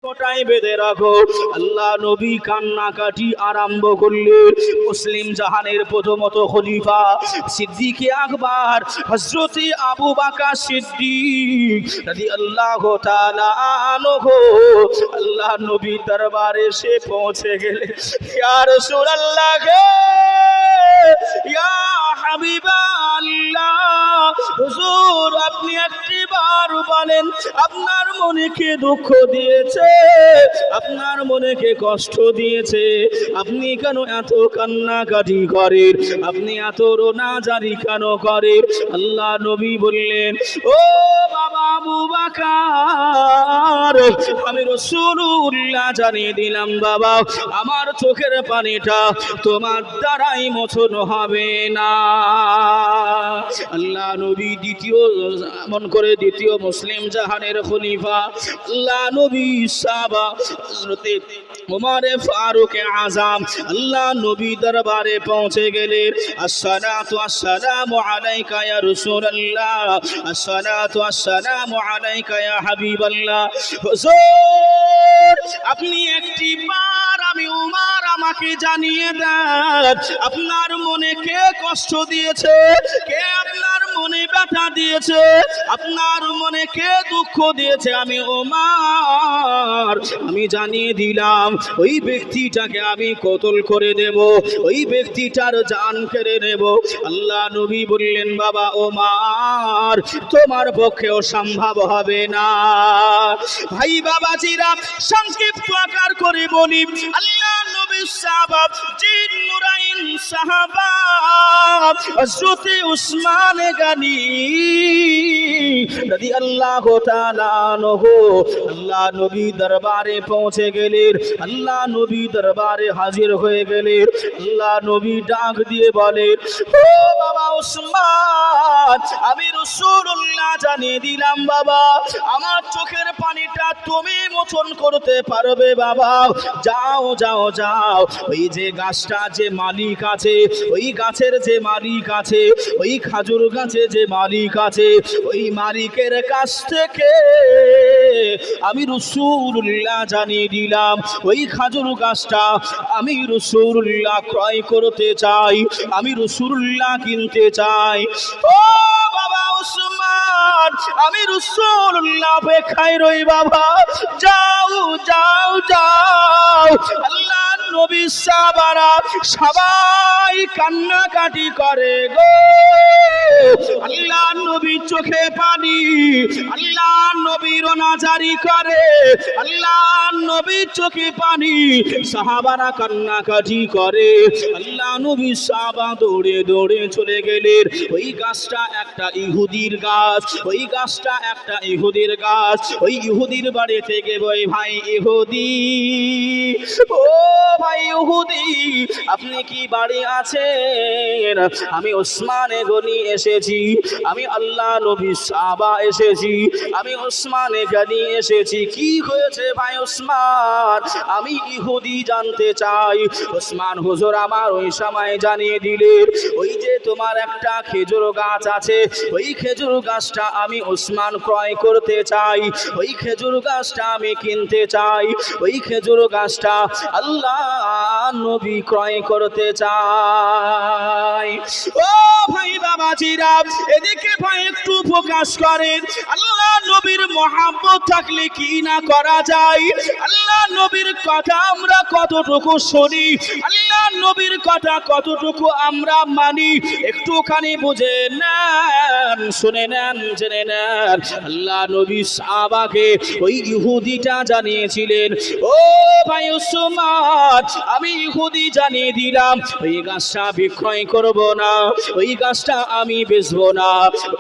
খোঁটায় বেঁধে রাখো। আল্লাহ নবী কান্নাকাটি আরম্ভ করলেন। মুসলিম জাহানের প্রথমত খলিফা সিদ্দিক আকবর হযরতে আবু বকর সিদ্দিক রাদিয়াল্লাহু তাআলা আনহু আল্লাহ নবী দরবারে এসে পৌঁছে গেলেন। ইয়া রাসূলুল্লাহ গে, ইয়া হাবিবাল্লাহ, হুজুর আপনি একটিবার বলেন আপনার মনে কে দুঃখ দিয়েছে, আপনার মনে কে কষ্ট দিয়েছে, আপনি কেন এত কান্নাকাটি করেন, আপনি এত রোনাজারি কেন করেন? আল্লাহ নবী বললেন, ও বাবা আবু বকর, আমি রাসূলুল্লাহ জানিয়ে দিলাম বাবা, আমার চোখের পানিটা তোমার দ্বারাই মোছন হবে না। আল্লাহ নবী দ্বিতীয় মুসলিম জাহানের খলিফা আল্লাহ নবী সাহাবা হযরতে ওমর ফারুক আযম আল্লাহ নবী দরবারে পৌঁছে গেলেন। আসসালাতু আসসালামু আলাইকা ইয়া রাসূলুল্লাহ, আসসালাতু আসসালামু আলাইকা ইয়া হাবিবাল্লাহ। হুজুর আপনি একটিবার আমি উমর আমাকে জানিয়ে দেন আপনার মনে কে কষ্ট দিয়েছে, কে আপনার মনে ব্যথা দিয়েছে, আপনার মনে কে দুঃখ দিয়েছে। আমি ওমর আমি জানিয়ে দিলাম, ওই ব্যক্তিটাকে আমি কতল করে দেব, ওই ব্যক্তিটার জান কেড়ে নেব। আল্লাহ নবী বললেন, বাবা ওমর তোমার পক্ষেও সম্ভব হবে না। ভাই বাবাজিরা, সংক্ষিপ্ত আকার করে বলি, আল্লাহ নবী সাহাবা জিন নুরাইন সাহাবা হযরতে উসমান গনি রাদিয়াল্লাহু তাআলা আনহু আল্লাহ নবী দরবারে পৌঁছে গেলেন। আল্লাহ নবী দরবারে হাজির হয়ে গেলেন। আল্লাহ নবী ডাক দিয়ে বলেন, ও বাবা উসমান, আমি রাসূলুল্লাহ জানিয়ে দিলাম বাবা, আমার চোখের পানিটা তুমি মোচন করতে পারবে বাবা। যাও যাও যাও, ওই যে গাছটা যে মালিক আছে, ওই গাছের যে মালিক আছে, ওই খাজুর গাছে যে মালিক আছে, ওই মালিকের কাছ থেকে আমি রাসূলুল্লাহ জানিয়ে দিলাম, ওই খাজুর গাছটা আমি রাসূলুল্লাহ ক্রয় করতে চাই, আমি রাসূলুল্লাহ কিনতে চাই। ও বাবা উসমান, আমি রাসূলুল্লাহ অপেক্ষায় রই বাবা। যাও যাও যাও। আল্লাহ নবী সাহাবারা সবাই কান্নাকাটি করে গো। আল্লাহ নবী চোখে পানি, আল্লাহ নবী রোনাজারি করে, আল্লাহ নবী চোখে পানি, সাহাবারা কান্নাকাটি করে। আল্লাহ নবী সাহাবা দৌড়ে দৌড়ে চলে গেলেন। ওই গাছটা একটা ইহুদির গাছ, ওই গাছটা একটা ইহুদির গাছ। ওই ইহুদির বাড়ি থেকে ওই ভাই ইহুদি, ও ভাই ইহুদি আপনি কি বাড়ি আছেন? আমি ওসমান গনি এসেছি, আমি আল্লাহ নবী সাহাবা এসেছি, আমি ওসমান গনি এসেছি। কি হয়েছে ভাই ওসমান? আমি ইহুদি জানতে চাই। ওসমান হুজুর আমার ওই সময় জানিয়ে দিলেন, ওই যে তোমার একটা খেজুর গাছ আছে, ওই খেজুর গাছটা আমি ওসমান ক্রয় করতে চাই, ওই খেজুর গাছটা আমি কিনতে চাই, ওই খেজুর গাছটা আল্লাহ নবী ক্রয় করতে চাই। ও ভাই বাবাজিরা, এদিকে ভাই একটু প্রকাশ করেন, আল্লাহ নবীর মহব্বত থাকলে কি না করা যায়। আল্লাহ নবীর কথা আমরা কতটুকু শুনি, আল্লাহ নবীর কথা কতটুকু আমরা মানি, একটুখানি বুঝে নেন, শুনে নেন, জেনে নেন। আল্লাহ নবী সাহাবাকে ওই ইহুদিটা জানিয়েছিলেন, ও ভাই উসমান আমি ইহুদি জানিয়ে দিলাম, ওই গাছটা বিক্রয় করব না, ওই গাছটা আমি বেচবো না,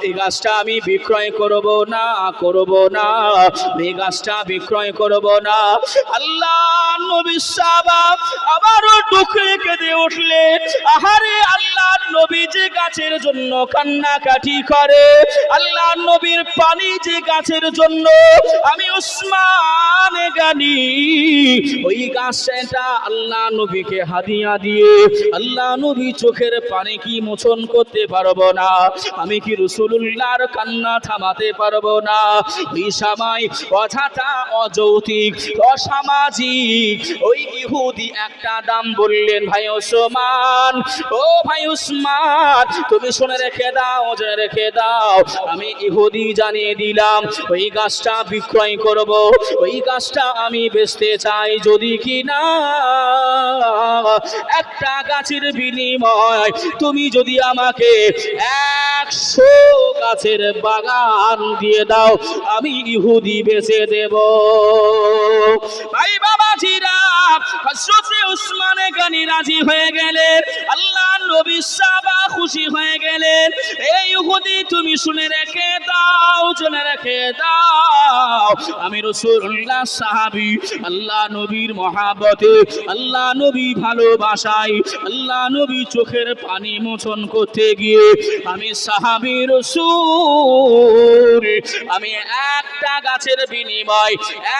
ওই গাছটা আমি বিক্রয় করব না, করব না, ওই গাছটা বিক্রয় করব না। আল্লাহ নবী সাহাবা আবারও দুঃখে কেঁদে উঠলেন। আহারে আল্লাহ নবী যে গাছের জন্য কান্নাকাটি করে, আল্লাহ নবীর পানি যে গাছের জন্য আমি উসমান গনি ওই গাছটা আল্লাহ নবীকে হাদিয়া দিয়ে আল্লাহ নবী চোখের পানি কি মোচন করতে পারবো না? আমি কি রাসূলুল্লাহর কান্না থামাতে পারবো না? ওই সময় অযথা অযৌক্তিক অসামাজিক ওই ইহুদি একটা দাম বললেন। ভাই ওসমান, ও ভাই উসমান, তুমি শুনে রেখে দাও, জেনে রেখে দাও, আমি ইহুদি জানিয়ে দিলাম ওই গাছটা বিক্রয় করব, ওই গাছটা আমি বেচতে চাই, যদি কিনা একটা গাছের বিনিময় তুমি যদি আমাকে 100 গাছের বাগান দিয়ে দাও, আমি ইহুদি বেচে দেব। ভাই বাবাজিরা, হযরত উসমান গনি রাজি হয়ে গেলেন, আল্লাহর নবী সাহাবা খুশি হয়ে গেলেন। এই ইহুদি তুমি শুনে রেখে দাও, শুনে রেখে দাও, আমি রাসূলুল্লাহ সাহাবী, আল্লাহ নবীর মহব্বতে, আল্লাহ নবী ভালোবাসায়, আল্লাহ নবী চোখের পানি মোচন করতে গিয়ে আমি সাহাবী রাসূল, আমি একটা গাছের বিনিময়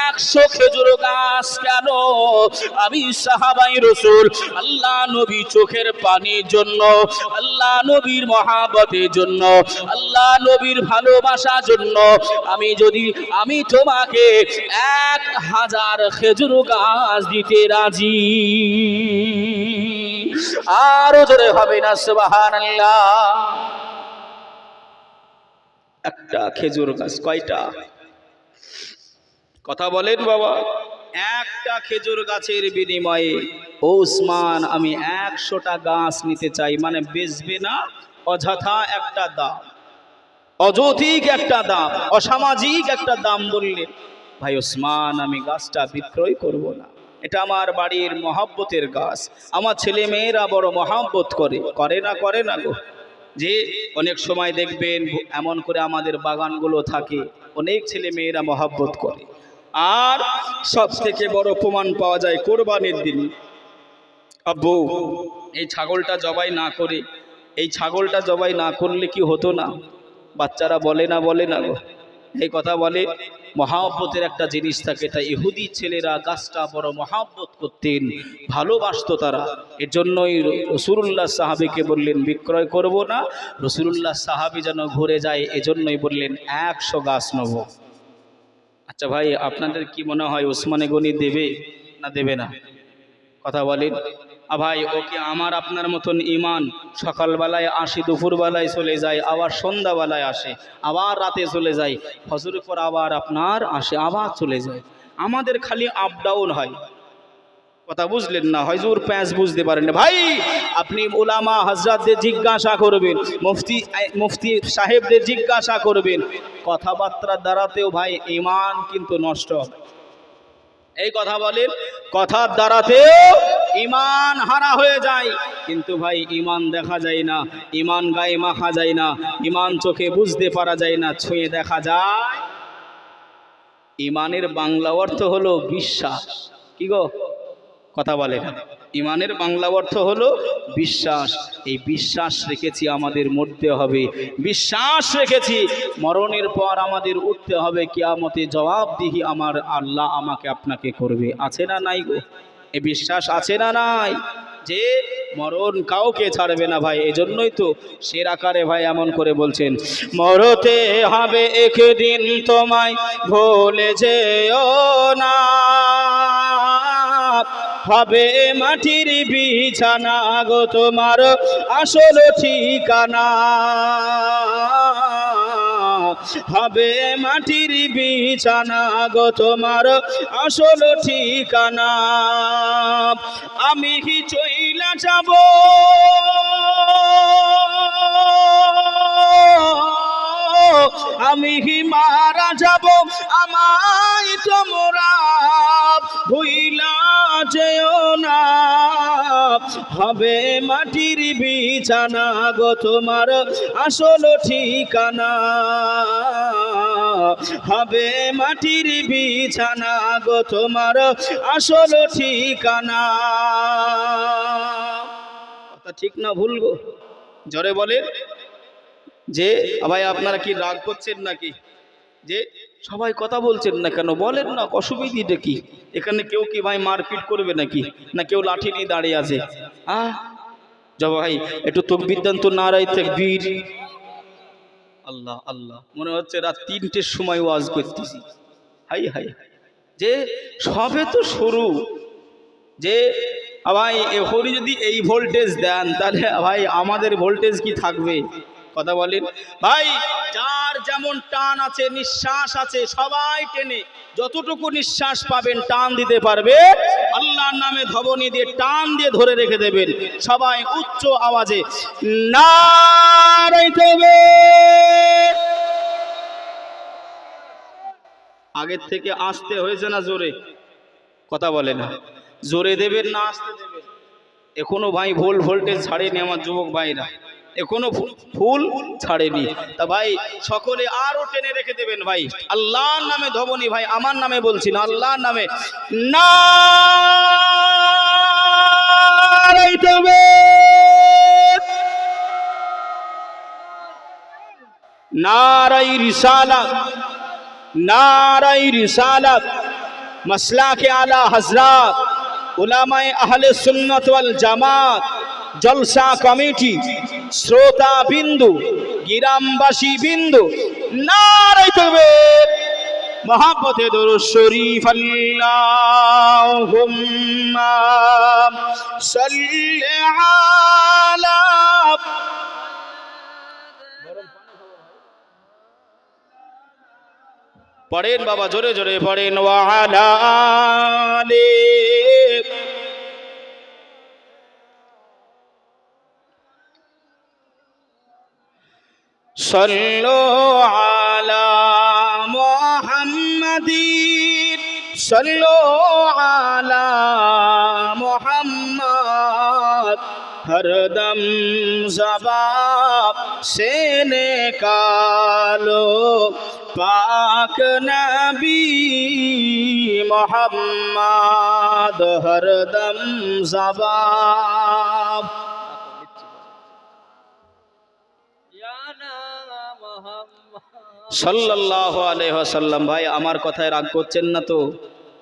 100 খেজুর গাছ কেন, আমি সাহাবাই রাসূল, আল্লাহ নবী চোখের পানির জন্য, আল্লাহ নবীর মহব্বতের জন্য, আল্লাহ নবীর ভালোবাসার জন্য, আমি তোমাকে 1000 খেজুর গাছ দিতে রাজি। আরো জোরে হবে না সুবহানাল্লাহ। একটা খেজুর গাছ কয়টা? কথা বলেন বাবা। একটা খেজুর গাছের বিনিময়ে ও উসমান আমি 100টা গাছ নিতে চাই, মানে বেচবে না, অযথা একটা দাম, অযৌক্তিক একটা দাম, অসামাজিক একটা দাম বললেন। ভাই ওসমান, আমি গাছটা বিক্রয় করব না, এটা আমার বাড়ির মহব্বতের গাছ, আমার ছেলে মেয়েরা বড় মহব্বত করে না গো। যে অনেক সময় দেখবেন এমন করে আমাদের বাগানগুলো থাকে, অনেক ছেলে মেয়েরা মহব্বত করে। আর সব থেকে বড় প্রমাণ পাওয়া যায় কোরবানির দিন। আব্বু, এই ছাগলটা জবাই না করে, এই ছাগলটা জবাই না করলে কি হতো না? বাচ্চারা বলে না গো, এই কথা বলে। মহব্বতের একটা জিনিস থাকে, তাই ইহুদি ছেলেরা গাছটা বড় মহব্বত করতেন, ভালোবাসতো তারা। এর জন্যই রাসূলুল্লাহ সাহাবীকে বললেন বিক্রয় করব না, রাসূলুল্লাহ সাহাবী যেন ঘুরে যায়, এজন্যই বললেন 100 গাছ নেব। আচ্ছা ভাই, আপনাদের কি মনে হয় ওসমানে গনি দেবে না দেবে না? কথা বলেন। ভাই, ওকে আমার আপনার মতন ইমান, সকালবেলায় আসি, দুপুরবেলায় চলে যায়, আবার সন্ধ্যাবেলায় আসে, আবার রাতে চলে যায়, ফজরের পর আবার আপনার আসে, আবার চলে যায়। আমাদের খালি আপ ডাউন হয়। কথা বুঝলেন না? হুজুর প্যাঁচ বুঝতে পারেন না। ভাই, আপনি উলামা হযরতদের জিজ্ঞাসা করবেন, মুফতি সাহেবদের জিজ্ঞাসা করবেন, কথাবার্তার দ্বারাতেও ভাই ঈমান কিন্তু নষ্ট হবে। এই কথা বলেন, কথার দ্বারাতেও ঈমান হারা হয়ে যায়। কিন্তু ভাই ঈমান দেখা যায় না, ঈমান গায়ে মাখা যায় না, ঈমান চোখে বুঝতে পারা যায় না, ছুঁয়ে দেখা যায়। ঈমানের বাংলা অর্থ হলো বিশ্বাস। কি গো? কথা বলেন। ঈমানের বাংলা অর্থ হলো বিশ্বাস। এই বিশ্বাস রেখেছি আমাদের মরতে হবে, বিশ্বাস রেখেছি মরণের পর আমাদের উঠতে হবে, কিয়ামতে জবাবদিহি আমার আল্লাহ আমাকে আপনাকে করবে। আছে না নাই গো? এই বিশ্বাস আছে না নাই যে মরণ কাউকে ছাড়বে না ভাই? এজন্যই তো শের আকারে ভাই এমন করে বলছেন, মরতে হবে একদিন তোমায় ভুলে যেও না, হবে মাটির বিছানা গো তোমার আসল ঠিকানা, হবে মাটির বিছানা গো তোমার আসল ঠিকানা। আমি কি চইলা যাব, আমি কি মারা যাব, আমায় তোমরা ভুইলা যেও না, হবে মাটির বিছানা গো তোমার আসল ঠিকানা, হবে মাটির বিছানা গো তোমার আসল ঠিকানা। কথা ঠিক না ভুল গো? জোরে বলেন। যে ভাই আপনারা কি রাগ করছেন নাকি? যে সবাই কথা বলছেন না কেন? বলেন না, অসুবিধাটা কি? এখানে কেউ কি ভাই মারপিট করবে নাকি? না কেউ লাঠি নিয়ে দাঁড়িয়ে আছে? ভাই একটু তাকবীর দেন তো, নারায়ে তাকবীর, আল্লাহ আল্লাহ, মনে হচ্ছে রাত 3টের সময় ওয়াজ করতেছি। হাই হাই, যে সবে তো শুরু, যে ভাই এখনই যদি এই ভোল্টেজ দেন তাহলে ভাই আমাদের ভোল্টেজ কি থাকবে? কথা বলেন ভাই। যার যেমন টান আছে, নিঃশ্বাস আছে, সবাই টেনে যতটুকু নিঃশ্বাস পাবেন টান দিতে পারবে, আল্লাহর নামে ধবনি দিয়ে টান দিয়ে ধরে রেখে দেবেন। সবাই উচ্চ আওয়াজে নারে তাকবীর। আগের থেকে আসতে হয়েছে না জোরে? কথা বলে না, জোরে দেবেন না আসতে দেবেন? এখনো ভাই ভোল্টেজ ছাড়েনি আমার যুবক ভাইরা, এখনো ফুল ছাড়েনি। তা ভাই সকলে আরো টেনে রেখে দেবেন ভাই। আল্লাহর নামে ধবনি ভাই, আমার নামে বলছি না, আল্লাহর নামে নারে তাকবীর, নারায়ে রিসালাত, নারায়ে রিসালাত, মাসলাকে আলা হযরত উলামায়ে আহলে সুন্নাত ওয়াল জামাত, জলসা কমিটি, শ্রোতা বিন্দু, গ্রামবাসী বিন্দু, নারায়ে তাকবীর, মহব্বতে দুরূদ শরীফ, আল্লাহুম্মা সাল্লি আলা। পড়েন বাবা, জোরে জোরে পড়েন, ওয়া আলা আলি। সাল্লু আলা মুহাম্মাদিন, সাল্লু আলা মুহাম্মদ, হরদম জবাব সে নিকালো পাক নবী মুহাম্মদ, হরদম জবাব। সাল্লাল্লাহু আলাইহি ওয়াসাল্লাম। ভাই আমার কথায় রাগ করছেন না তো?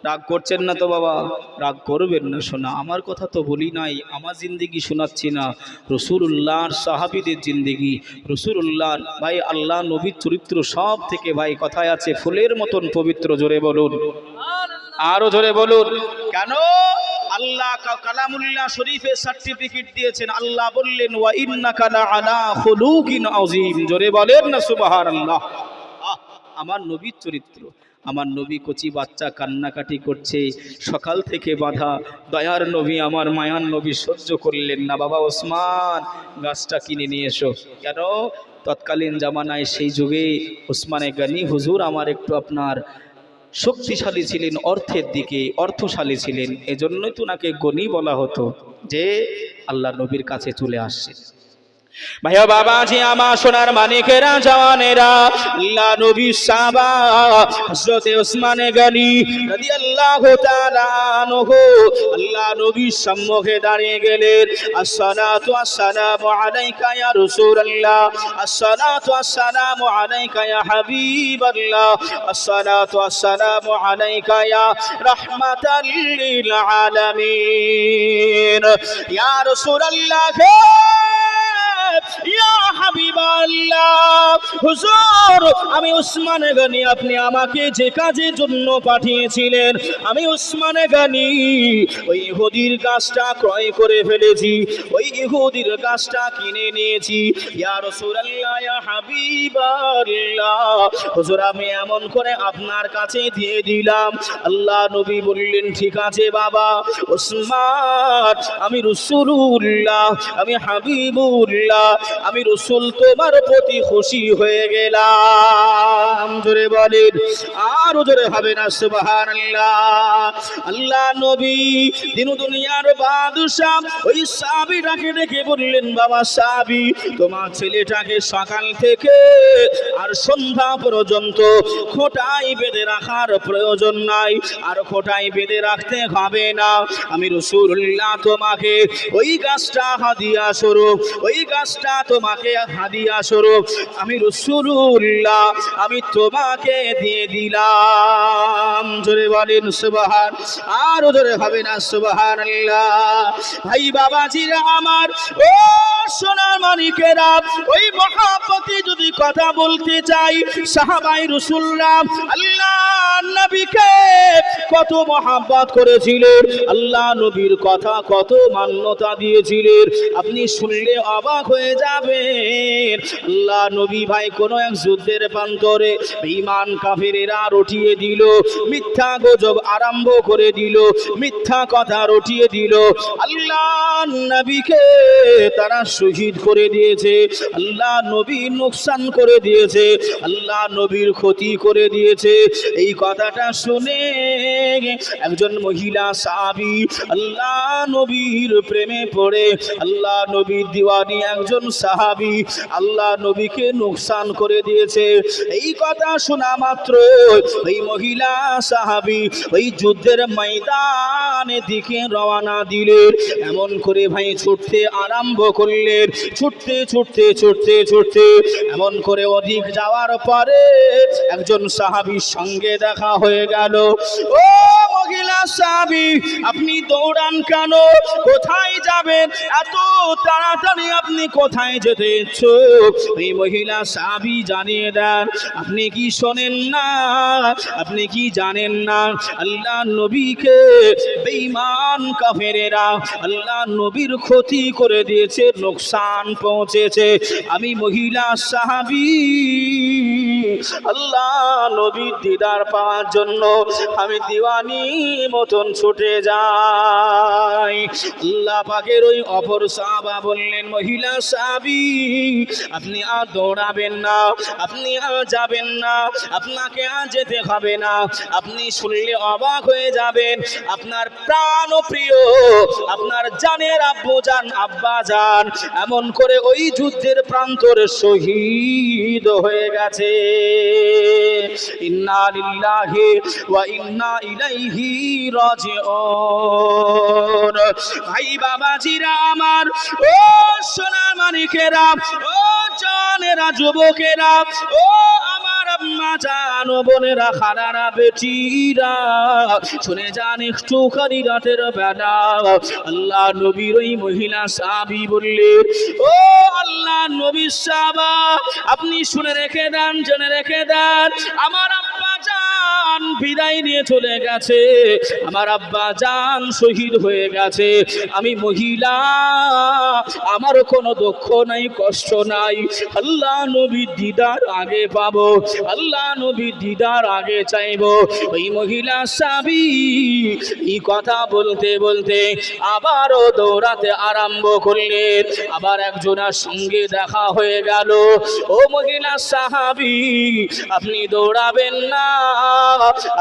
রাগ করছেন না তো বাবা? রাগ করবেন না শোনা, আমার কথা তো বলি নাই, আমার জিন্দিগি শোনাচ্ছি না, রাসূলুল্লাহর সাহাবীদের জিন্দিগি, রাসূলুল্লাহর ভাই আল্লাহ নবীর চরিত্র সব থেকে ভাই কথায় আছে ফুলের মতন পবিত্র। জোরে বলুন, আরো জোরে বলুন। কেন? আল্লাহ কালামুল্লাহ শরীফে সার্টিফিকেট দিয়েছেন, আল্লাহ বললেন ওয়া ইন্নাকা লাআলা খুলুকিন আযীম। জোরে বলেন না সুবহানাল্লাহ। আমার নবীর চরিত্র, আমার নবী কচি বাচ্চা কান্নাকাটি করছে, সকাল থেকে বাঁধা, দয়ার নবী আমার মায়ার নবী সহ্য করলেন না, বাবা ওসমান গাছটা কিনে নিয়ে এসো। কেন? তৎকালীন জামানায় সেই যুগে ওসমানে গনি হুজুর আমার একটু আপনার শক্তিশালী ছিলেন, অর্থের দিকে অর্থশালী ছিলেন, এজন্যই তো ওনাকে গনি বলা হতো, যে আল্লাহ নবীর কাছে চলে আসছে। ভাইয়া বাবাজি আমার সোনার মানিকেরা জওয়ানেরা, আল্লাহ নবী সাহাবা হযরতে ওসমানে গনি রাদিয়াল্লাহু তাআলা আনহু আল্লাহ নবীর সম্মুখে দাঁড়িয়ে গেলেন। আসসালাতু আসসালামু আলাইকা ইয়া রাসূলুল্লাহ, আসসালাতু আসসালামু আলাইকা ইয়া হাবিবাল্লাহ, আসসালাতু আসসালামু আলাইকা ইয়া রাহমাতাল লিল আলামিন, ইয়া রাসূলুল্লাহ, ইয়া হাবিবাল্লাহ। হুজুর আমি ওসমানে গনি, আপনি আমাকে যে কাজের জন্য পাঠিয়েছিলেন, আমি ওসমানে গনি ওই ইহুদির গাছটা ক্রয় করে ফেলেছি, ওই ইহুদির গাছটা কিনে নিয়েছি। ইয়া রাসূলুল্লাহ, ইয়া হাবিবাল্লাহ, হুজুর আমি এমন করে আপনার কাছে দিয়ে দিলাম। আল্লাহ নবী বললেন ঠিক আছে বাবা ওসমান, আমি রাসূলুল্লাহ, আমি হাবিবুল্লাহ, আমি রাসূল তোমার প্রতি খুশি হয়ে গেলাম। জোরে বলেন, আরো জোরে হবে না সুবহানাল্লাহ। আল্লাহ নবী দিন দুনিয়ার বাদশা ওই সাহাবীটাকে ডেকে বললেন, বাবা সাহাবী, তোমার ছেলেটাকে সকাল থেকে আর সন্ধ্যা পর্যন্ত খোঁটায় বেঁধে রাখার প্রয়োজন নাই, আর খোঁটায় বেঁধে রাখতে হবে না। আমি রাসূলুল্লাহ তোমাকে ওই গাছটা হাদিয়া স্বরূপ, ওই গাছটা তোমাকে হাদিয়া স্বরূপ আমি রাসূলুল্লাহ আমি তোমাকে দিয়ে দিলাম। জোরে বলেন সুবহান, আরো জোরে হবে না সুবহানাল্লাহ। ভাই বাবাজিরা আমার, ও সোনার মানিকেরা, ওই মহাব্বতে যদি কথা বলতে চাই, সাহাবায়ে রাসূলরা আল্লাহ নবীকে কত মহাব্বত করেছিলেন, আল্লাহ নবীর কথা কত মান্যতা দিয়েছিলেন, আপনি শুনলে অবাক হয়ে যাবেন। আল্লাহ নবী ভাই কোন এক যুদ্ধের প্রান্তরে বেঈমান কাফেরেরা রটিয়ে দিল, মিথ্যা গজব আরম্ভ করে দিল, মিথ্যা কথা রটিয়ে দিল, আল্লাহ নবীকে তারা শহীদ করে দিয়েছে, আল্লাহ নবীর নোকসান করে দিয়েছে, আল্লাহ নবীর ক্ষতি করে দিয়েছে। এই কথাটা শুনে একজন মহিলা সাহাবী আল্লাহ নবীর প্রেমে পড়ে, আল্লাহ নবীর দিওয়ানি একজন সাহাবী আল্লাহ নবীকে নোকসান করে দিয়েছে। এই কথা শোনা মাত্র ওই মহিলা সাহাবী ওই যুদ্ধের ময়দানের দিকে রওনা দিলেন। এমন করে ভাই ছুটতে আরম্ভ করলেন, ছুটতে ছুটতে ছুটতে ছুটতে এমন করে অধিক যাওয়ার পরে একজন সাহাবীর সঙ্গে দেখা হয়ে গেল। ও মহিলা সাহাবী, আপনি দৌড়ান কেন? কোথায় যাবেন? এত তাড়াতাড়ি আপনি কোথায় যেতে ইচ্ছুক? এই মহিলা সাহাবী জানিয়ে দেন, আপনি কি শোনেন না, আপনি কি জানেন না, আল্লাহ নবীকে বেঈমান কাফেরেরা আল্লাহ নবীর ক্ষতি করে দিয়েছে, নোকসান পৌঁছেছে। আমি মহিলা সাহাবী আল্লাহ নবীর দিদার পাওয়ার জন্য আমি দিওয়ানি মতন ছুটে যাই। আল্লাহ পাকের ওই অপর সাহাবা বললেন, মহিলা সাহাবী আপনি আর দৌড়াবেন না, আপনি আর যাবেন না, আপনাকে আর যেতে হবে না, আপনি শুনলে অবাক হয়ে যাবেন, আপনার প্রাণ প্রিয় আপনার জানের আব্বু জান আব্বা জান এমন করে ওই যুদ্ধের প্রান্তরে শহীদ হয়ে গেছে। ইন্না লিল্লাহি ওয়া ইন্না ইলাইহি রাজিউন। ভাই বাবাজিরা আমার, ও সোনার মানিকেরা, ও জানেরা, যুবকেরা, ও আমার আম্মা জান, বোনেরা, খালারা, বেটিরা, শুনে যান একটুখানি রাতের বেলা আল্লাহ নবীর ওই মহিলা সাহাবী বললেন, ও আল্লাহ নবীর সাহাবা, আপনি শুনে রেখে দেন, জেনে রেখে দেন, আমার আব্বা জান বিদায় নিয়ে চলে গেছে, আমার আব্বা জান শহীদ হয়ে গেছে, আমি মহিলা, আমার কোনো দুঃখ নাই, কষ্ট নাই, আল্লাহ নবীর দিদার আগে পাবো, আল্লাহ নবীর দিদার আগে চাইবো। ওই মহিলা সাহাবী এই কথা বলতে বলতে আবারও দৌড়াতে আরম্ভ করলেন। আবার একজনের সঙ্গে দেখা হয়ে গেল। ও মহিলা সাহাবী, আপনি দৌড়াবেন না,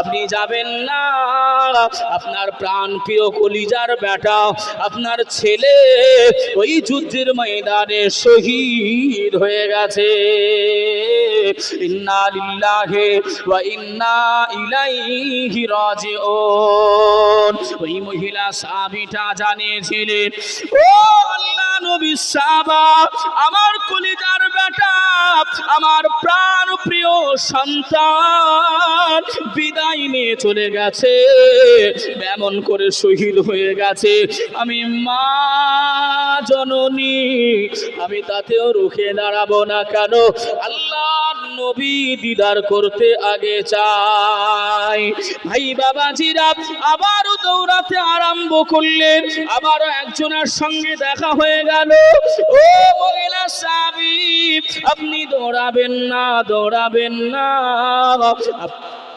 আপনি যাবেন না, আপনার প্রাণ প্রিয় কলিজার বেটা আপনার ছেলে ওই যুদ্ধের ময়দানে শহীদ হয়ে গেছে। ইন্না লিল্লাহি ওয়া ইন্না ইলাইহি রাজিউন। ওই মহিলা সাহাবীটা জানিয়েছিলেন, ও আল্লাহ নবীর সাহাবা, আমার কলিজার বেটা, আমার প্রাণ প্রিয় সন্তান বিদায় নিয়ে চলে গেছে, এমন করে শহীদ হয়ে গেছে, আমি মা জননী, আমি তাতেও রুখে দাঁড়াবো না কেন? আল্লাহ নবী দিদার করতে আগে চাই। ভাই বাবাজিরা আবারও দৌড়াতে আরম্ভ করলেন। আবারও একজনের সঙ্গে দেখা হয়ে গেল। ও মহিলা সাহাবী, আপনি দৌড়াবেন না, দৌড়াবেন না,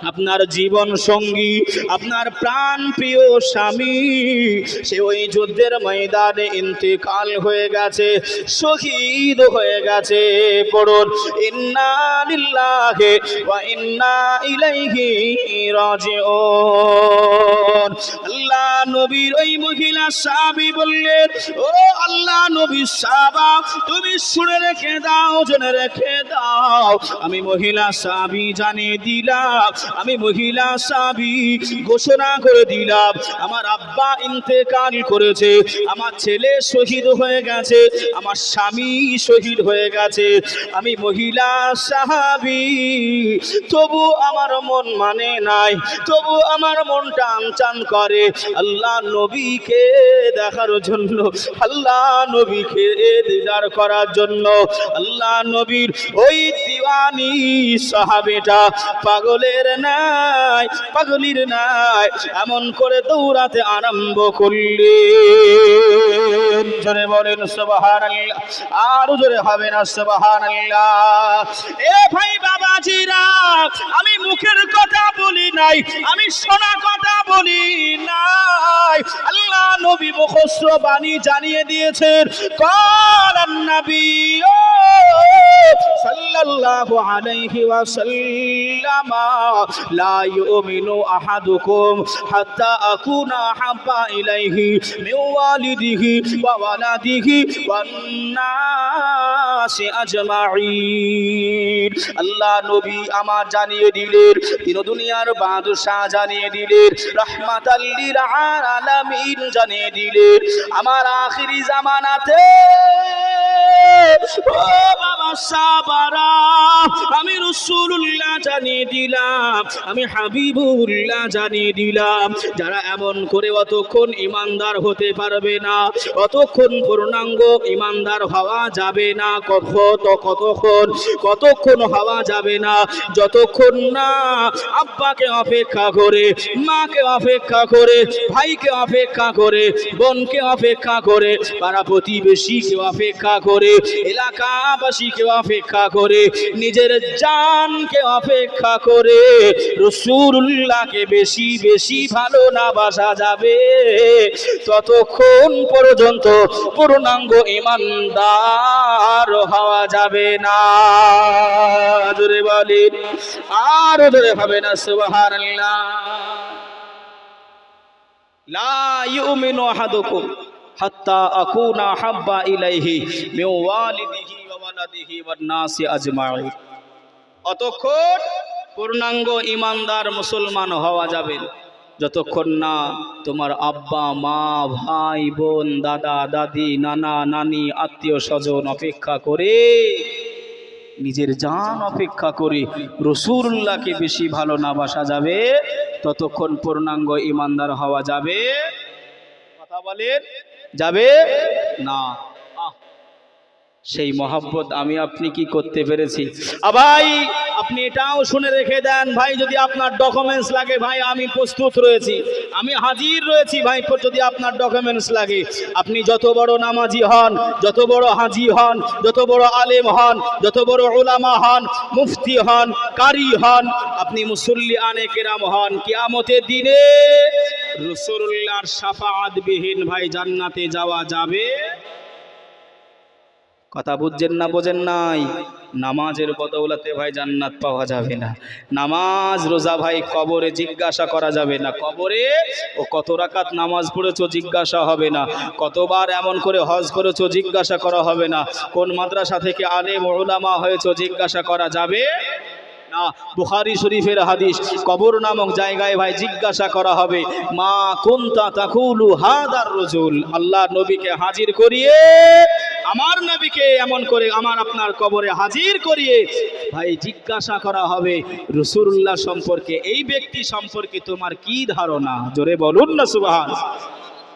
আপনার জীবন সঙ্গী, আপনার প্রাণ প্রিয় স্বামী সে ওই যুদ্ধের ময়দানে ইন্তেকাল হয়ে গেছে, শহীদ হয়ে গেছে। পড়ুন, ইন্না লিল্লাহি ওয়া ইন্না ইলাইহি রাজিউন। আল্লাহ নবীর ওই মহিলা সাহাবী বললেন, ও আল্লাহ নবীর সাহাবা, তুমি শুনে রেখে দাও, জেনে রেখে দাও, আমি মহিলা সাহাবী জানিয়ে দিলাম, আমি মহিলা সাহাবী ঘোষণা করে দিলাম, আমার আব্বা ইন্তেকাল করেছে, আমার ছেলে শহীদ হয়ে গেছে, আমার স্বামী শহীদ হয়ে গেছে, আমি মহিলা সাহাবী, তবু আমার মন মানে নাই, তবু আমার মনটা আনচান করে। আল্লাহ আল্লাহ নবীকে দেখার জন্য, আল্লাহ নবীকে দিদার করার জন্য। আল্লাহ নবীর ওই দিওয়ানি সাহাবেটা পাগলের নাই, পাগলির নাই, এমন করে দৌড়াতে আরম্ভ করলেন। জোরে বলেন সুবহানাল্লাহ, আরো জোরে হবে না সুবহানাল্লাহ। এ ভাই বাবাজিরা, আমি মুখের কথা বলি নাই, আমি শোনা কথা বলি নাই। আল্লাহ নবী মুখস্থ বাণী জানিয়ে দিয়েছেন, কালান নবী সাল্লাল্লাহু আলাইহি ওয়াসাল্লাম, লা ইউমিনু আহাদুকুম হাত্তা আকুনা হাব্বা ইলাইহি মিন ওয়ালিদিহি ওয়া ওয়ালাদিহি ওয়ান নাসি আজমাইন। আল্লাহ নবী আমার জানিয়ে দিলেন, তিন দুনিয়ার বাদশা জানিয়ে দিলেন, রাহমাতাল লিল আলামিন জানিয়ে দিলেন, আমার আখিরি জামানাতে ও বাবা সাহাবারা, আমি রাসূলুল্লাহ জানিয়ে দিলাম, আমি হাবিবুল্লাহ জানিয়ে দিলাম, যারা এমন করে অতক্ষণ ইমানদার হতে পারবে না, অতক্ষণ পূর্ণাঙ্গ ইমানদার হওয়া যাবে না। কতক্ষণ হওয়া যাবে না? যতক্ষণ না আব্বাকে অপেক্ষা করে, মাকে অপেক্ষা করে, ভাইকে অপেক্ষা করে, বোনকে অপেক্ষা করে, পাড়া প্রতিবেশীকে অপেক্ষা করে, এলাকাবাসীকে অপেক্ষা করে, নিজের জানকে অপেক্ষা করে রাসূলুল্লাহকে বেশি বেশি ভালো না বাসা যাবে, ততক্ষণ পর্যন্ত পূর্ণাঙ্গ ঈমানদার হওয়া যাবে না। জোরে বলেন, আর জোরে হবে না সুবহানাল্লাহ। লা ইউমিনু আহাদুকুম হাত্তা আকুনা হাব্বা ইলাইহি মিন ওয়ালিদিহি ওয়া ওয়ালাদিহি ওয়ান নাসি আজমাইন। অতক্ষণ পূর্ণাঙ্গ ঈমানদার মুসলমান হওয়া যাবে যতক্ষণ না তোমার আব্বা মা ভাই বোন দাদা দাদি নানা নানি আত্মীয় স্বজন অপেক্ষা করে, নিজের জান অপেক্ষা করে রাসূলুল্লাহকে বেশি ভালো না বাসা যাবে, ততক্ষণ পূর্ণাঙ্গ ঈমানদার হওয়া যাবে। কথা বলেন, যাবে না। সেই মহব্বত আমি আপনি কি করতে পেরেছি? ভাই আপনি এটাও শুনে রেখে দেন, ভাই যদি আপনার ডকুমেন্টস লাগে, ভাই আমি প্রস্তুত রয়েছি, আমি হাজির রয়েছি। ভাই যদি আপনার ডকুমেন্টস লাগে, আপনি যত বড় নামাজি হন, যত বড় হাজি হন, যত বড় আলেম হন, যত বড় উলামা হন, মুফতি হন, কারি হন, আপনি মুসল্লি আনে কেরাম হন, কিয়ামতের দিনে রাসূলুল্লাহর শাফাআত বিহীন ভাই জান্নাতে যাওয়া যাবে? কথা বুঝছেন না, বোঝেন নাই? নামাজের বদৌলতে ভাই জান্নাত পাওয়া যাবে না। নামাজ রোজা ভাই কবরে জিজ্ঞাসা করা যাবে না। কবরে ও কত রাকাত নামাজ পড়েছো জিজ্ঞাসা হবে না, কতবার এমন করে হজ করেছো জিজ্ঞাসা করা হবে না, কোন মাদ্রাসা থেকে আলেম উলামা হয়েছো জিজ্ঞাসা করা যাবে না। বুখারী শরীফের হাদিস, কবর নামক জায়গায় ভাই জিজ্ঞাসা করা হবে, মা কুনতা তাকুলু হাদার রাজুল। আল্লাহ নবীকে হাজির করিয়ে, আমার নবীকে এমন করে আমার আপনার কবরে হাজির করিয়ে ভাই জিজ্ঞাসা করা হবে রাসূলুল্লাহ সম্পর্কে, এই ব্যক্তি সম্পর্কে তোমার কি ধারণা? জোরে বলুন না সুবহান,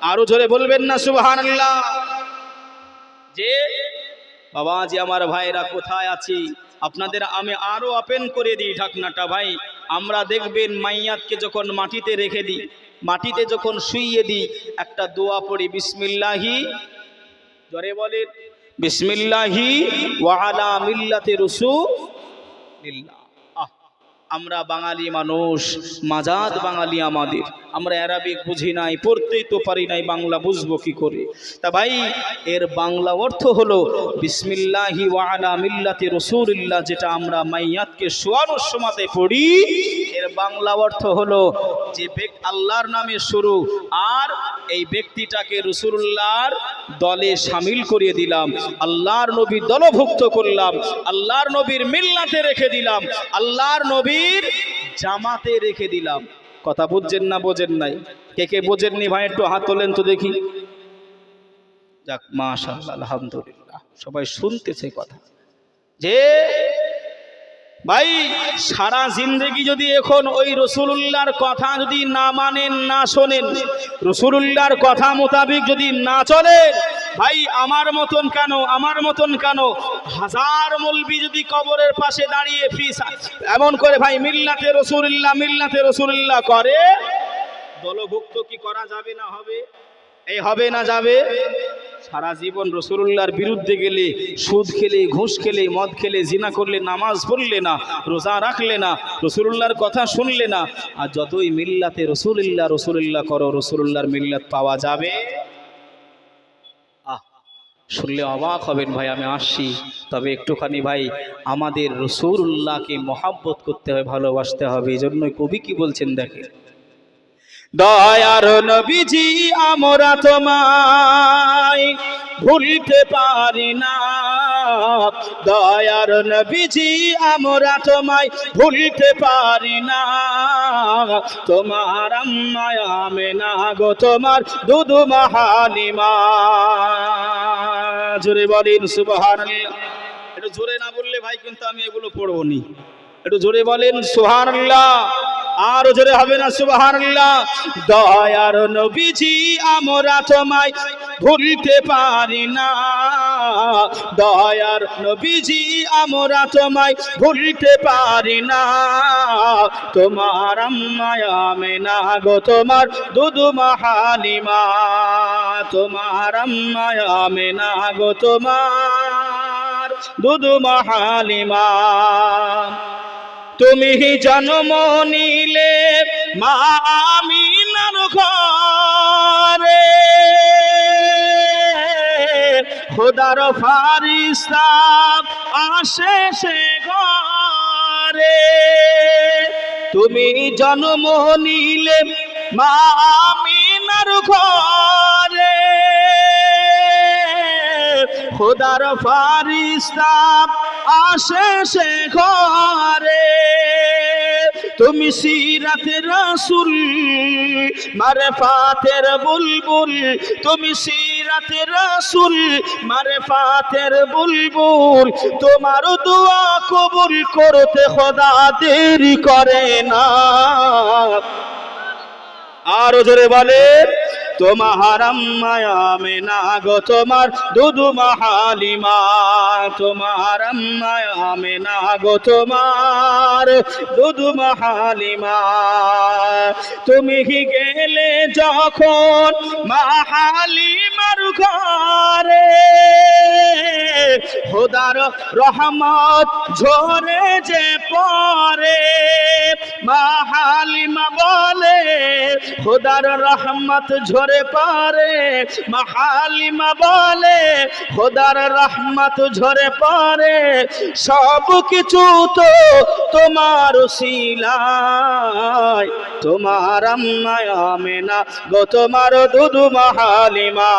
আরো জোরে বলবেন না সুবহানাল্লাহ। যে বাবা যে আমার ভাইরা কোথায় আছি, আপনাদের আমি আরো ওপেন করে দিই ঢাকনাটা। ভাই আমরা দেখবেন মাইয়াতকে যখন মাটিতে রেখে দিই, মাটিতে যখন শুইয়ে দিই, একটা দোয়া পড়ি, বিসমিল্লাহি, জোরে বলেন, বিসমিল্লাহি ওয়া আলা মিল্লাতি রাসূলিল্লাহ। আমরা বাঙালি মানুষ, মাজাদ বাঙালি আমাদের, আমরা অ্যারাবিক বুঝি নাই, পড়তেই তো পারি নাই, বাংলা বুঝবো কি করে? তা ভাই এর বাংলা অর্থ হলো বিসমিল্লাহি ওয়া আলা মিল্লাতি রাসূলিল্লাহ, যেটা আমরা মাইয়াতকে শোয়ানোর সময়তে পড়ি। এর বাংলা অর্থ হলো যে আল্লাহর নামে শুরু, আর এই ব্যক্তিটাকে রাসূলুল্লাহর দলে শামিল করিয়ে দিলাম, আল্লাহর নবীর দলভুক্ত করলাম, আল্লাহর নবীর মিল্লাতে রেখে দিলাম, আল্লাহর নবীর জামাতে রেখে দিলাম। কথা বুঝছেন না, বোঝেন নাই? কে কে বোঝেননি ভাই একটু হাত তোলেন তো দেখি। যাক মাশাআল্লাহ, আলহামদুলিল্লাহ, সবাই শুনতেছে কথা। যে ভাই সারা জিন্দেগি যদি এখন ওই রসুলুল্লাহর কথা যদি না মানেন, না শোনেন, রসুলুল্লাহর কথা মোতাবেক যদি না চলেন, ভাই আমার মতন কেন, আমার মতন কেন, হাজার মৌলবি যদি কবরের পাশে দাঁড়িয়ে ফিস এমন করে ভাই মিল্লাতে রসুলুল্লাহ মিল্লাতে রসুলুল্লাহ করে, দলভুক্ত কি করা যাবে না হবে? এই হবে না যাবে? সারা জীবন রসুলুল্লাহর বিরুদ্ধে গেলে, সুদ খেলে, ঘুষ খেলে, মদ খেলে, জিনা করলে, নামাজ পড়লে না, রোজা রাখলে না, রসুলুল্লাহর কথা শুনলে না, আর যতই মিল্লাতে রসুলুল্লাহ রসুলুল্লাহ করো, রসুলুল্লাহর মিল্লাত পাওয়া যাবে? শুনলে অবাক হবেন ভাই, আমি আসছি, তবে একটুখানি ভাই আমাদের রসুলুল্লাহকে মহাব্বত করতে হবে, ভালোবাসতে হবে। এই জন্যই কবি কি বলছেন দেখে, দয়ার নবীজি আমরা তোমায় ভুলতে পারি না, দয়ার নবীজি আমরা তোমায় ভুলতে পারি না, তোমার আম্মা আমেনা গো, তোমার দুধু হালিমা। জোরে বলেন সুবহানাল্লাহ। একটু জোরে না বললে ভাই কিন্তু আমি এগুলো পড়বো নি। একটু জোরে বলেন সুবহানাল্লাহ। আর জোরে হবে না সুবহানাল্লাহ। দয়ার নবীজি আমরা তোমায় ভুলতে পারি না, দয়ার নবীজি আমরা তোমায় ভুলতে পারি না, তোমার আম্মা আমেনা গো, তোমার দুধু হালিমা, তোমার আম্মা আমেনা গো, তোমার দুধু হালিমা। তুমি জন্ম নিলে মা আমিনার ঘরে, খোদার ফারিস্তা আসে সে ঘরে, তুমি জন্ম নিলে মা আমিনার ঘরে, খোদার ফারিস্তা আসে সে ঘরে, তুমি সিরাতে রাসূল মারফাতের বুলবুল, তুমি সিরাতে রাসূল মারফাতের বুলবুল, তোমার দোয়া কবুল করতে খোদা দেরি করে না। আর জোরে বলে, তোমার আম্মা আমেনা গো, তোমার দুধু হালিমা, তোমার আম্মা আমেনা গো, তোমার দুধু হালিমা। তুমি গেলে যখন মা হালিমার ঘরে, খোদার রহমত ঝরে যে পরে, মা হালিমা বলে খোদার রহমত ঝরে পড়ে, মা হালিমা বলে খোদার রহমত ঝরে পড়ে, সব কিছু তো তোমার উসিলায়, তোমার আম্মা আমেনা গো, তোমার দুধু হালিমা,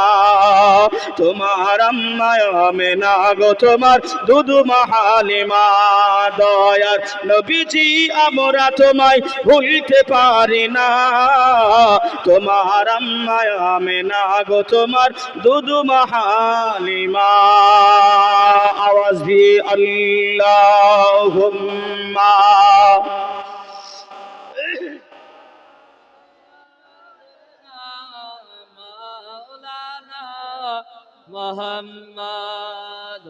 তোমার আম্মা আমেনা গো, তোমার দুধু হালিমা। দয়ার নবীজি আমরা তোমায় ভুলতে পারি না, তোমার আম্মা আমেনা গো, তোমার দুধু হালিমা। আওয়াজ দিয়ে আল্লাহুম্মা। মোহাম্মদ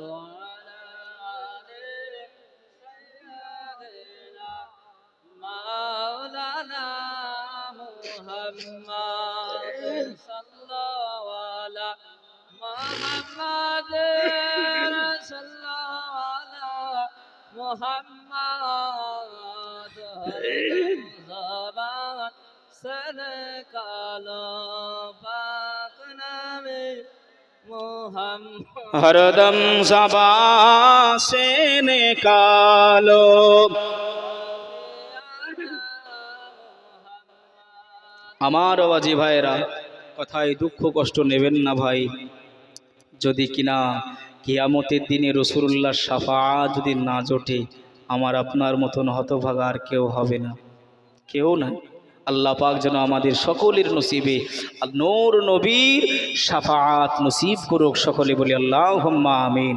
মাওলানা মুহাম্মদ সাল্লাল্লাহু আলা মুহাম্মদ সাল্লাল্লাহু মুহাম্মদ জবান সনে কালো পাক নামে মুহাম্মদ হরদম ज़बां से निकालो। আমার আওয়াজি ভাইরা, কথায় দুঃখ কষ্ট নেবেন না ভাই, যদি কিনা কিয়ামতের দিনে রাসূলুল্লাহর শাফাআত যদি না জোটে, আমার আপনার মতন হতভাগা আর কেউ হবে না, কেউ না। আল্লাহ পাক যেন আমাদের সকলের নসিবে নূর নবীর শাফাআত নসিব করুক। সকলে বলি আল্লাহুম্মা আমিন।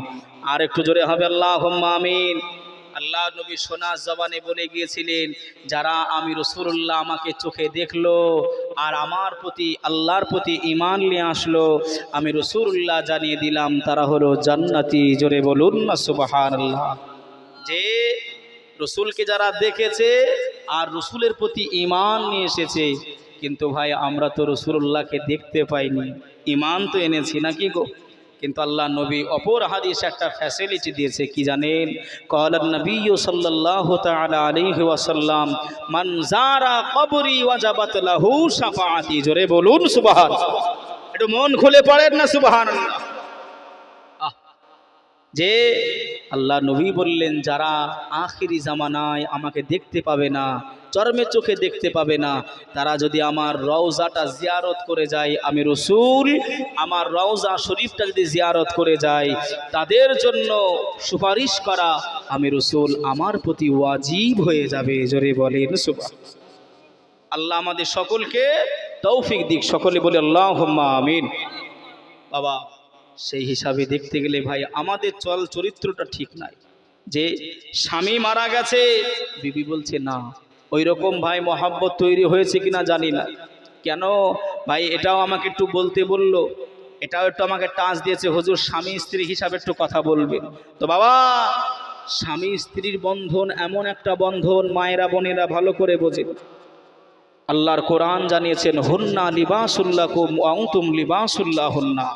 আর একটু জোরে হবে আল্লাহুম্মা আমিন। আল্লাহ নবী সোনা জবানে বলে গিয়েছিলেন, যারা আমি রাসূলুল্লাহ আমাকে চোখে দেখলো আর আমার প্রতি আল্লাহর প্রতি ঈমান নিয়ে আসলো, আমি রাসূলুল্লাহ জানিয়ে দিলাম তারা হলো জান্নাতি। জোরে বলুন না সুবহানাল্লাহ। যে রসুলকে যারা দেখেছে আর রসুলের প্রতি ঈমান নিয়ে এসেছে, কিন্তু ভাই আমরা তো রসুলুল্লাহকে দেখতে পাইনি, ঈমান তো এনেছি নাকি গো। কিন্তু আল্লাহ নবী অপর হাদিসে একটা ফ্যাসিলিটি দিয়েছে, কি জানেন? ক্বালান নবী সাল্লাল্লাহু তাআলা আলাইহি ওয়াসাল্লাম, মান যারা কবরি ওয়াজাবাত লাহু শাফাআতি। জোরে বলুন সুবহানাল্লাহ। একটু মন খুলে পড়েন না সুবহানাল্লাহ। যে আল্লাহ নবী বললেন, যারা আখিরি জামানায় আমাকে দেখতে পাবে না, চর্মে চোখে দেখতে পাবে না, তারা যদি আমার রওজাটা জিয়ারত করে যায়, আমি রসুল আমার রওজা শরীফটা যদি জিয়ারত করে যায়, তাদের জন্য সুপারিশ করা আমি রসুল আমার প্রতি ওয়াজিব হয়ে যাবে। জোরে বলেন সুবহানাল্লাহ। আল্লাহ আমাদের সকলকে তৌফিক দিক, সকলে বলে আল্লাহুম্মা আমিন। বাবা, সেই হিসাবে দেখতে গেলে ভাই আমাদের চরিত্রটা ঠিক নাই। যে স্বামী মারা গেছে, বিবি বলছে না, ওই রকম ভাই মহাব্বত তৈরি হয়েছে কিনা জানি না। কেন ভাই এটাও আমাকে একটু বলতে বললো, এটাও একটু আমাকে টাচ দিয়েছে, হুজুর স্বামী স্ত্রী হিসাবে একটু কথা বলবেন। তো বাবা, স্বামী স্ত্রীর বন্ধন এমন একটা বন্ধন, মায়েরা বোনেরা ভালো করে বোঝেন। আল্লাহর কোরআন জানিয়েছেন, হুন্না লিবাসুল্লাকুম ওয়া আনতুম লিবাসুল্লাহুন্না।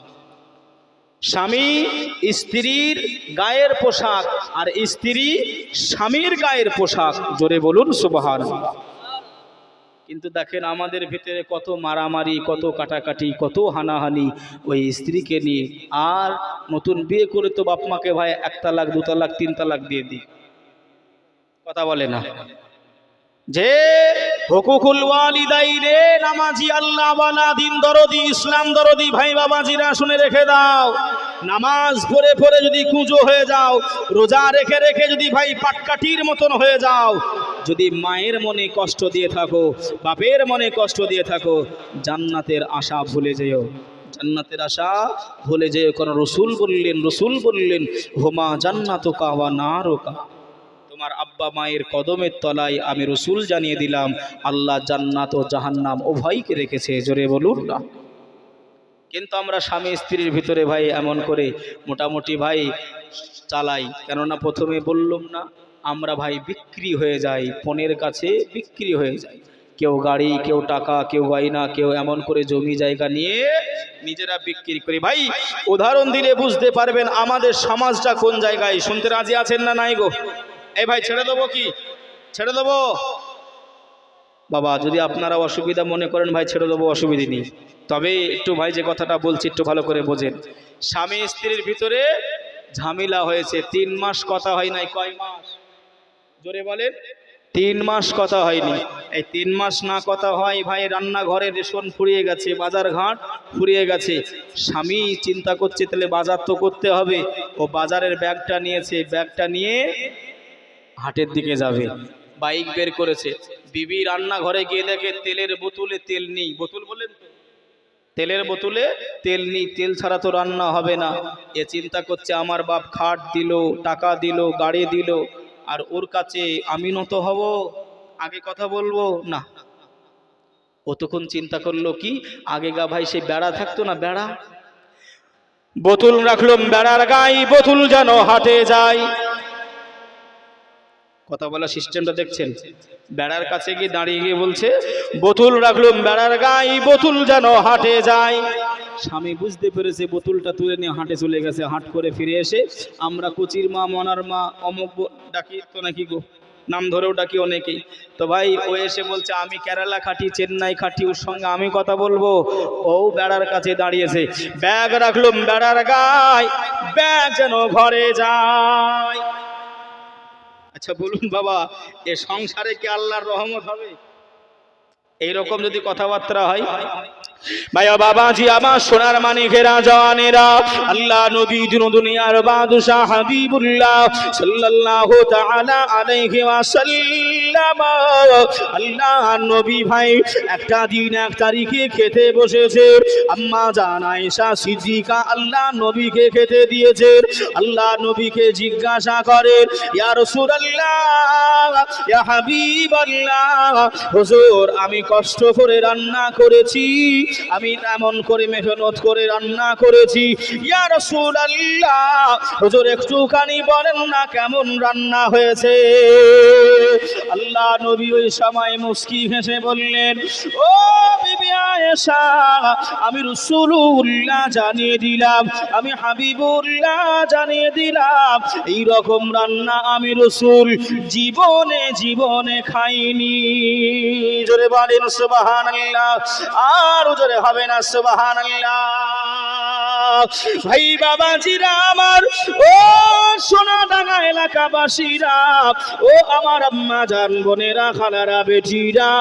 স্বামী স্ত্রীর গায়ের পোশাক আর স্ত্রী স্বামীর গায়ের পোশাক। জোরে বলুন সুবহানাল্লাহ। কিন্তু দেখেন আমাদের ভিতরে কত মারামারি, কত কাটাকাটি, কত হানাহানি ওই স্ত্রীকে নিয়ে। আর নতুন বিয়ে করে তো বাপ মাকে ভাই 1 তালাক 2 তালাক 3 তালাক দিয়ে দিই, কথা বলে না। যে হুকুকুল ওয়ালিদাইনে, নামাজি আল্লাহ ওয়ালা দিন দরদি ইসলাম দরদি ভাই বাবাজিরা শুনে রেখে দাও, নামাজ পড়ে পড়ে যদি কুঁজো হয়ে যাও, রোজা রেখে রেখে যদি ভাই পাটকাঠির মতন হয়ে যাও, যদি মায়ের মনে কষ্ট দিয়ে থাকো, বাপের মনে কষ্ট দিয়ে থাকো, জান্নাতের আশা ভুলে যেও, জান্নাতের আশা ভুলে যেও। কারণ রসুল বললেন হুমা জান্নাতুকা ওয়া নারুকা। তোমার আব্বা মায়ের কদমের তলায় আমি রসুল জানিয়ে দিলাম আল্লাহ জান্নাত ও জাহান্নাম উভয়কে রেখেছে। জোরে বলুন না। কিন্তু আমরা স্বামী স্ত্রীর ভিতরে ভাই এমন করে মোটামুটি ভাই চালাই, কেননা প্রথমে বললাম না, আমরা ভাই বিক্রি হয়ে যাই, ফোনের কাছে বিক্রি হয়ে যাই। কেউ গাড়ি, কেউ টাকা, কেউ গয়না, কেউ এমন করে জমি জায়গা নিয়ে নিজেরা বিক্রি করি। ভাই উদাহরণ দিলে বুঝতে পারবেন আমাদের সমাজটা কোন জায়গায়। শুনতে রাজি আছেন না নাই গো? এই ভাই ছেড়ে দেবো কি? ছেড়ে দেবো বাবা? যদি আপনারা অসুবিধা মনে করেন ভাই ছেড়ে দেবো, অসুবিধা নেই। তবে একটু ভাই যে কথাটা বলছি একটু ভালো করে বোঝেন। স্বামী স্ত্রীর ভিতরে ঝামেলা হয়েছে, 3 মাস কথা হয় নাই। কয় মাস? জোরে বলেন। 3 মাস কথা হয়নি। এই 3 মাস না কথা হয় ভাই, রান্নাঘরে রেশন ফুরিয়ে গেছে, বাজার ঘাট ফুরিয়ে গেছে। স্বামী চিন্তা করছে তাহলে বাজার তো করতে হবে। ও বাজারের ব্যাগটা নিয়েছে, ব্যাগটা নিয়ে হাটের দিকে যাবে, বাইক বের করেছে। বিবি রান্নাঘরে গিয়ে দেখে তেলের বোতলে তেল নেই। বোতল বলেন তো, তেলের বোতলে তেল নেই, তেল ছাড়া তো রান্না হবে না। এ চিন্তা করছে আমার বাপ খাট দিল, টাকা দিল, গাড়ি দিল, আর ওর কাছে আমি নত হব, আগে কথা বলবো না। ও তখন চিন্তা করলো কি, আগে গা ভাই সে বেড়া থাকতো না, বেড়া, বোতল রাখলাম বেড়ার গায়ে, বোতল যেন হাটে যায়। কথা বলা সিস্টেমটা দেখছেন? বেড়ার কাছে গিয়ে দাঁড়িয়ে গিয়ে বলছে, বোতল রাখলাম বেড়ার গায়ে, বোতল যেন হাটে যায়। স্বামী বুঝতে পেরেছে, বোতলটা তুলে নিয়ে হাটে চলে গেছে। হাট করে ফিরে এসে আমরা কুচির মা, মনার মা, অমুক ডাকি তো নাকি গো, নাম ধরেও ডাকি অনেকেই। তো ভাই ও এসে বলছে আমি কেরালা খাটি, চেন্নাই খাটি, ওর সঙ্গে আমি কথা বলবো। ও বেড়ার কাছে দাঁড়িয়েছে, ব্যাগ রাখলাম বেড়ার গায়ে, ব্যাগ যেন ঘরে যায়। আচ্ছা বলুন বাবা, এ সংসারে কি আল্লাহর রহমত হবে? এইরকম যদি কথাবার্তা হয়, ভাইয়া বাবাজি আমার সোনার মানিকেরা জওয়ানেরা, আল্লাহ নবী দুনিয়ার বাদশাহ হাবিবুল্লাহ সাল্লাল্লাহু তাআলা আলাইহি ওয়াসাল্লাম, আল্লাহ নবী ভাই একটা দিন এক তারিখে খেতে বসেছে। আম্মা জান আয়েশা সিদ্দিকা আল্লাহ নবীকে খেতে দিয়েছে। আল্লাহ নবীকে জিজ্ঞাসা করে, ইয়া রাসূলুল্লাহ, ইয়া হাবিবাল্লাহ, হুজুর আমি কষ্ট করে রান্না করেছি, আমি এমন করে মেহনত করে রান্না করেছি, ইয়া রাসূলুল্লাহ হুজুর একটুখানি বলেন না কেমন রান্না হয়েছে। আল্লাহ নবী ওই সময় মুস্কি হেসে বললেন, ও বিবি আয়েশা, আমি রাসূলুল্লাহ জানিয়ে দিলাম, আমি হাবিবুল্লাহ জানিয়ে দিলাম, এই রকম রান্না আমি রাসূল জীবনে জীবনে খাইনি। জোরে বলেন সুবহানাল্লাহ, আর জোরে হবে না সুবহানাল্লাহ। ভাই বাবাজিরা আমার, ও সোনাডাঙ্গা এলাকাবাসীরা, ও আমার আম্মা জান বোনেরা খালারা বেটিরা,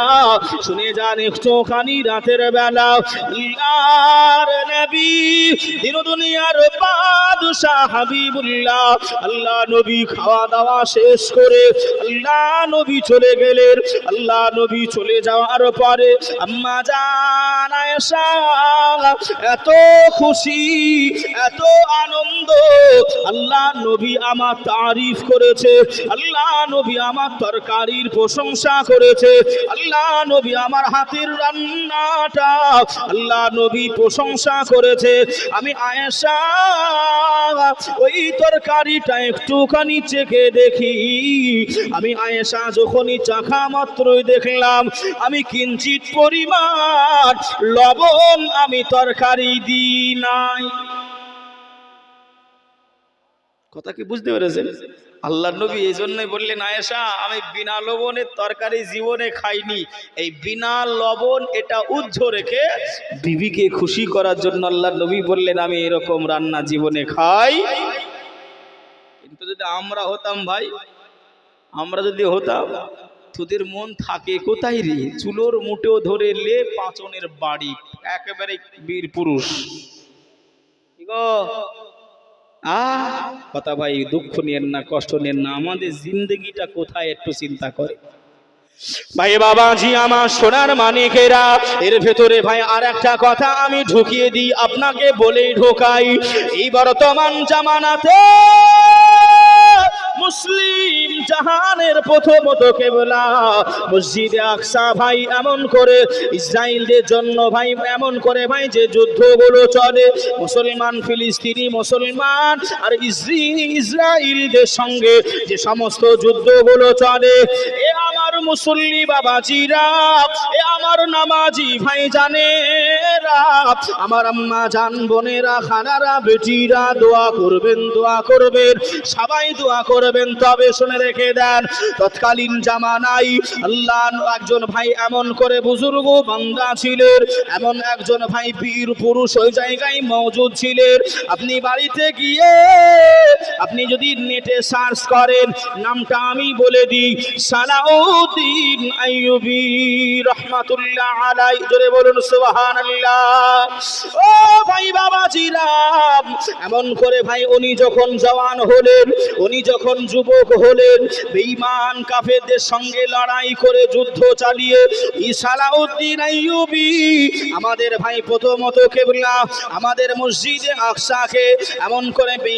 শুনে যান একটুখানি রাতের বেলা আল্লাহর নবী দুনিয়ার বাদশাহ হাবিবুল্লাহ আল্লাহ নবী খাওয়া দাওয়া শেষ করে আল্লাহ নবী চলে গেলেন। আল্লাহ নবী চলে যাওয়ার পরে আম্মা জান আয়েশা এত খুশি, এত আনন্দ, আল্লাহ নবী আমার তারিফ করেছে, আল্লাহ নবী আমার তরকারির প্রশংসা করেছে, আল্লাহ নবী আমার হাতের রান্নাটা আল্লাহ নবী প্রশংসা করেছে। আমি আয়েশা ওই তরকারিটা একটুখানি চেখে দেখি, আমি আয়েশা যখনই চাখা মাত্রই দেখলাম আমি কিঞ্চিত পরিমাণ লবণ আমি তরকারি দিই নাই। কথা কি বুঝতে পেরেছেন? আল্লাহ নবী এই জন্যই বললেন, আয়েশা আমি বিনা লবণের তরকারি জীবনে খাইনি। এই বিনা লবণ এটা উজ্জ রেখে বিবিকে খুশি করার জন্য আল্লাহ নবী বললেন আমি এরকম রান্না জীবনে খাই। কিন্তু যদি আমরা হতাম ভাই, আমরা যদি হতাম, তোদের মন থাকে কোথায় রে, চুলোর মুঠেও ধরে লে পাচনের বাড়ি, একেবারে বীর পুরুষ। কথা ভাই দুঃখ নিয়েন না, কষ্ট নিয়েন না, আমাদের জিন্দগিটা কোথায় একটু চিন্তা করে। ভাই বাবাজি আমার সোনার মানিকেরা, এর ভেতরে ভাই আর একটা কথা আমি ঢুকিয়ে দিই, আপনাকে বলেই ঢোকাই। এই বর্তমান জামানাতে মুসলিম জাহানের প্রথমত কেবলা মসজিদে আকসা ভাই এমন করে ইসরায়েলদের জন্য ভাই এমন করে ভাই যে যুদ্ধগুলো চলে, মুসলমান ফিলিস্তিনি মুসলমান আর ইসরায়েলদের সঙ্গে যে সমস্ত যুদ্ধগুলো চলে, এ আমার মুসল্লি বাবাজিরা, এ আমার নামাজি ভাই জানেরা, আমার আম্মা জান বোনেরা খানারা বেটিরা, দোয়া করবেন, দোয়া করবেন, সবাই দোয়া করবেন। তবে শুনে রেখে দেন, তৎকালীন জামানায় আল্লাহ একজন ভাই এমন করে বুজুর্গ বান্দা ছিলেন, এমন একজন ভাই বীর পুরুষ ওই জায়গায় মওজুদ ছিলেন। আপনি বাড়িতে গিয়ে আপনি যদি নেটে সার্চ করেন, নামটা আমি বলে দিই, সালাউদ্দিন আইয়ুবী রাহমাতুল্লাহ আলাইহি, জোরে বলুন সুবহানাল্লাহ। ও ভাই বাবাজিরা, এমন করে ভাই উনি যখন জওয়ান হলেন, উনি যখন যুবক হলেন, বেঈমান কাফেরদের সঙ্গে লড়াই করে যুদ্ধ চালিয়ে সালাউদ্দিন আইয়ুবী আমাদের ভাই প্রথমত কেবলা আমাদের মসজিদে আকসাকে এমন করে